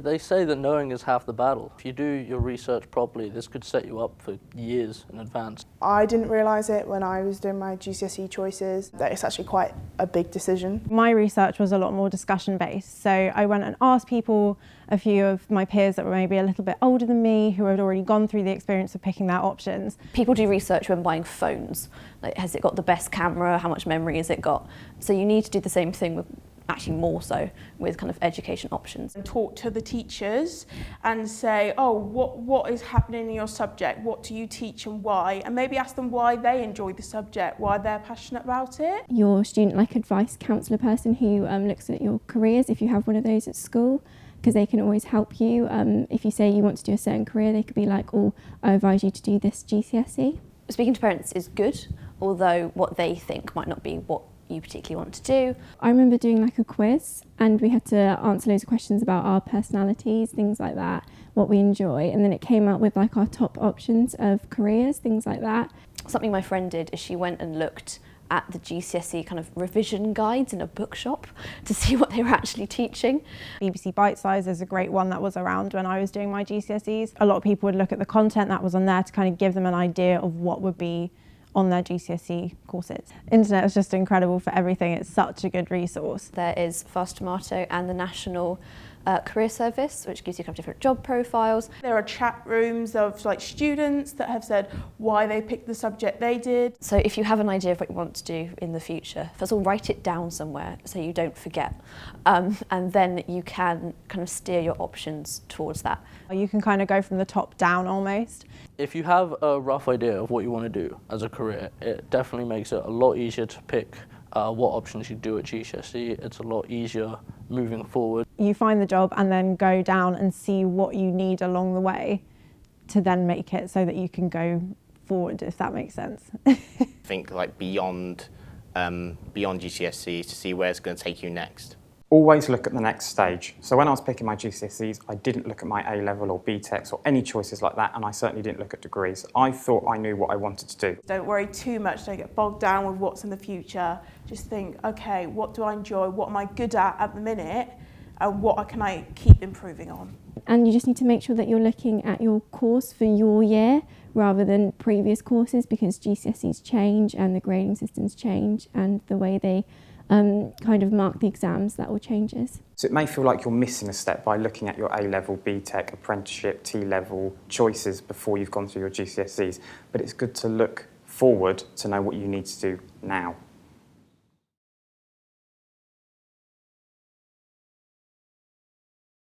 They say that knowing is half the battle. If you do your research properly, this could set you up for years in advance. I didn't realise it when I was doing my GCSE choices, that it's actually quite a big decision. My research was a lot more discussion based, so I went and asked people, a few of my peers that were maybe a little bit older than me, who had already gone through the experience of picking their options. People do research when buying phones. Like, has it got the best camera? How much memory has it got? So you need to do the same thing with, actually more so, with kind of education options. And talk to the teachers and say, oh, what is happening in your subject? What do you teach and why? And maybe ask them why they enjoy the subject, why they're passionate about it. Your student advice counsellor person who looks at your careers, if you have one of those at school, because they can always help you. If you say you want to do a certain career, they could be like, oh, I advise you to do this GCSE. Speaking to parents is good, although what they think might not be what you particularly want to do. I remember doing a quiz and we had to answer loads of questions about our personalities, things like that, what we enjoy, and then it came out with our top options of careers, things like that. Something my friend did is she went and looked at the GCSE kind of revision guides in a bookshop to see what they were actually teaching. BBC Bite Size is a great one that was around when I was doing my GCSEs. A lot of people would look at the content that was on there to kind of give them an idea of what would be on their GCSE courses. Internet is just incredible for everything. It's such a good resource. There is Fast Tomato and the National Career Service, which gives you kind of different job profiles. There are chat rooms of students that have said why they picked the subject they did. So if you have an idea of what you want to do in the future, first of all, write it down somewhere so you don't forget. And then you can kind of steer your options towards that. You can kind of go from the top down almost. If you have a rough idea of what you want to do as a career, it definitely makes it a lot easier to pick what options you do at GCSE. It's a lot easier moving forward. You find the job and then go down and see what you need along the way to then make it so that you can go forward, if that makes sense. Think beyond GCSEs to see where it's going to take you next. Always look at the next stage. So when I was picking my GCSEs, I didn't look at my A-level or BTECs or any choices like that, and I certainly didn't look at degrees. I thought I knew what I wanted to do. Don't worry too much, don't get bogged down with what's in the future. Just think, okay, what do I enjoy, what am I good at the minute, and what can I keep improving on? And you just need to make sure that you're looking at your course for your year rather than previous courses, because GCSEs change and the grading systems change, and the way they kind of mark the exams, that all changes. So it may feel like you're missing a step by looking at your A-level, BTEC, apprenticeship, T-level choices before you've gone through your GCSEs, but it's good to look forward to know what you need to do now.